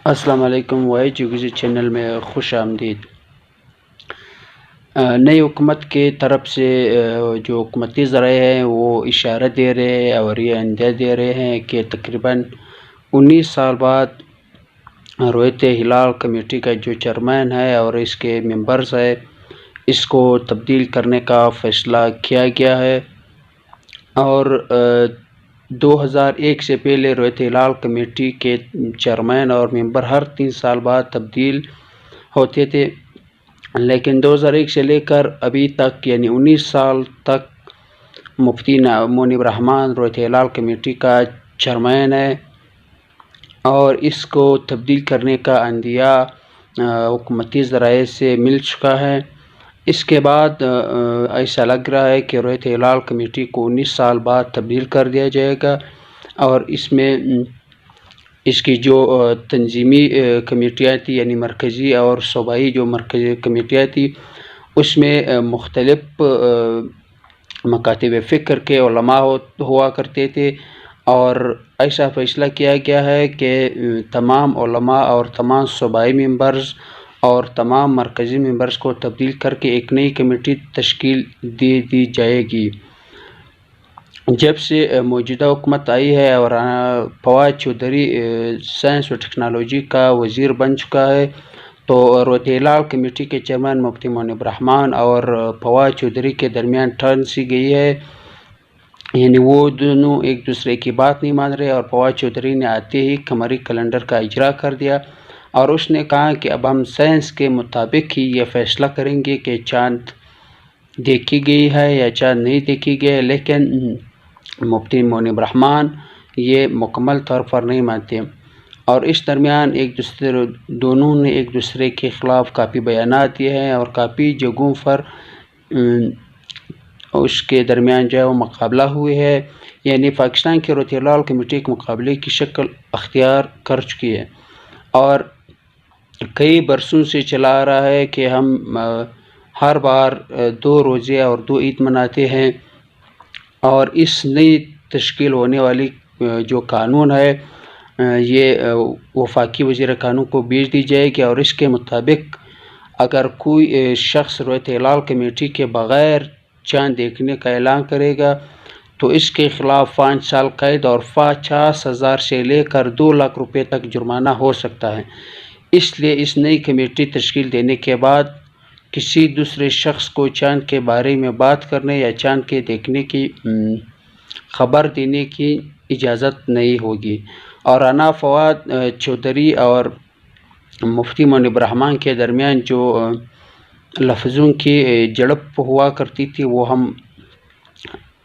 السلام علیکم، Y جیوگزی channel میں خوش آمدید۔ نئی حکومت کی طرف سے جو حکومتی ذرائع ہیں وہ اشارہ دے رہے ہیں اور یہ اندازہ دے رہے ہیں کہ تقریباً 19 سال بعد رویت ہلال کمیٹی کا جو چیئرمین ہے اور اس کے ممبرز ہے اس کو تبدیل کرنے کا فیصلہ کیا گیا ہے۔ اور 2001 سے پہلے رویت ہلال کمیٹی کے چیئرمین اور ممبر ہر 3 سال بعد تبدیل ہوتے تھے، لیکن 2001 سے لے کر ابھی تک یعنی 19 سال تک مفتی منیب الرحمان رویت ہلال کمیٹی کا چیئرمین ہے اور اس کو تبدیل کرنے کا عندیہ حکومتی ذرائع سے مل چکا ہے۔ اس کے بعد ایسا لگ رہا ہے کہ رویت ہلال کمیٹی کو 19 سال بعد تبدیل کر دیا جائے گا اور اس میں اس کی جو تنظیمی کمیٹیاں تھیں یعنی مرکزی اور صوبائی جو مرکزی کمیٹیاں تھیں اس میں مختلف مکاتب فکر کے علماء ہوا کرتے تھے، اور ایسا فیصلہ کیا گیا ہے کہ تمام علماء اور تمام صوبائی ممبرز اور تمام مرکزی ممبرز کو تبدیل کر کے ایک نئی کمیٹی تشکیل دی جائے گی۔ جب سے موجودہ حکومت آئی ہے اور فواد چودھری سائنس و ٹیکنالوجی کا وزیر بن چکا ہے، تو رویت ہلال کمیٹی کے چیئرمین مفتی منیب الرحمان اور فواد چودھری کے درمیان ٹرن سی گئی ہے، یعنی وہ دونوں ایک دوسرے کی بات نہیں مان رہے، اور فواد چودھری نے آتے ہی قمری کیلنڈر کا اجرا کر دیا اور اس نے کہا کہ اب ہم سائنس کے مطابق ہی یہ فیصلہ کریں گے کہ چاند دیکھی گئی ہے یا چاند نہیں دیکھی گئی ہے، لیکن مفتی منیب الرحمان یہ مکمل طور پر نہیں مانتے، اور اس درمیان دونوں نے ایک دوسرے کے خلاف کافی بیانات دیے ہیں اور کافی جگہوں پر اس کے درمیان جو ہے وہ مقابلہ ہوئے ہے، یعنی پاکستان کی رویت ہلال کمیٹی ایک مقابلے کی شکل اختیار کر چکی ہے اور کئی برسوں سے چلا آ رہا ہے کہ ہم ہر بار 2 روزے اور 2 عید مناتے ہیں، اور اس نئی تشکیل ہونے والی جو قانون ہے یہ وفاقی وزیر قانون کو بھیج دی جائے گی، اور اس کے مطابق اگر کوئی شخص رویت ہلال کمیٹی کے بغیر چاند دیکھنے کا اعلان کرے گا تو اس کے خلاف 5 سال قید اور 50,000 سے لے کر 2 لاکھ روپے تک جرمانہ ہو سکتا ہے۔ اس لیے اس نئی کمیٹی تشکیل دینے کے بعد کسی دوسرے شخص کو چاند کے بارے میں بات کرنے یا چاند کے دیکھنے کی خبر دینے کی اجازت نہیں ہوگی، اور رانا فواد چودھری اور مفتی منیب الرحمان کے درمیان جو لفظوں کی جھڑپ ہوا کرتی تھی وہ ہم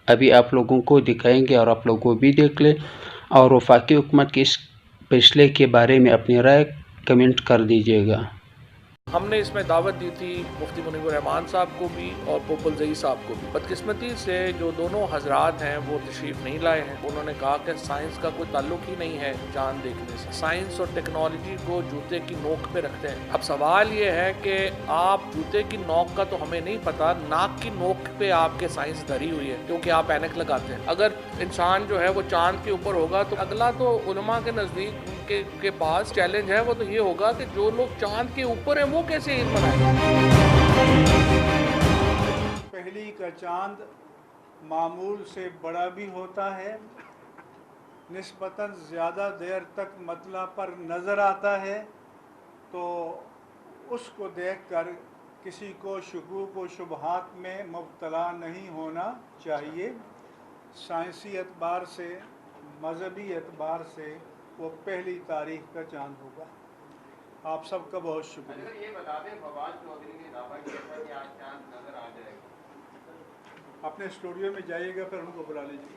ابھی آپ لوگوں کو دکھائیں گے اور آپ لوگوں بھی دیکھ لیں، اور وفاقی حکومت کے اس فیصلے کے بارے میں اپنی رائے کمنٹ کر دیجیے گا۔ ہم نے اس میں دعوت دی تھی مفتی منیب الرحمان صاحب کو بھی اور پوپل زئی صاحب کو بھی۔ بدقسمتی سے جو دونوں حضرات ہیں وہ تشریف نہیں لائے ہیں۔ انہوں نے کہا کہ سائنس کا کوئی تعلق ہی نہیں ہے چاند دیکھنے سے، سائنس اور ٹیکنالوجی کو جوتے کی نوک پہ رکھتے ہیں۔ اب سوال یہ ہے کہ آپ جوتے کی نوک کا تو ہمیں نہیں پتا، ناک کی نوک پہ آپ کے سائنس دھری ہوئی ہے کیونکہ آپ اینک لگاتے ہیں۔ اگر انسان جو ہے وہ چاند کے اوپر ہوگا تو اگلا تو علماء کے نزدیک کے پاس چیلنج ہے، وہ تو یہ ہوگا کہ جو لوگ چاند کے اوپر ہیں وہ کیسے عید منائیں؟ پہلی کا چاند معمول سے بڑا بھی ہوتا ہے، نسبتاً زیادہ دیر تک مطلع پر نظر آتا ہے، تو اس کو دیکھ کر کسی کو شکوک و شبہات میں مبتلا نہیں ہونا چاہیے۔ سائنسی اعتبار سے، مذہبی اعتبار سے وہ پہلی تاریخ کا چاند ہوگا۔ آپ سب کا بہت شکریہ۔ یہ بتا دیں فواد چودھری نے دعویٰ کیا تھا کہ آج چاند نظر آ جائے گا۔ اپنے اسٹوڈیو میں جائیے گا پھر ان کو بلا لیجیے۔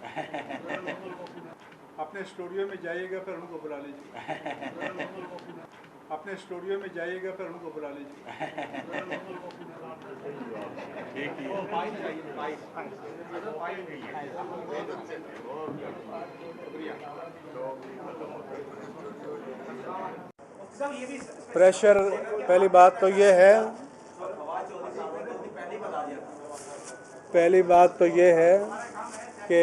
اپنے اسٹوڈیو میں جائیے گا پھر ان کو بلا لیجیے۔ اپنے اسٹوڈیو میں جائیے گا پھر ان کو بلا لیجیے۔ پریشر پہلی بات تو یہ ہے کہ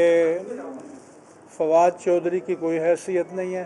فواد چودھری کی کوئی حیثیت نہیں ہے،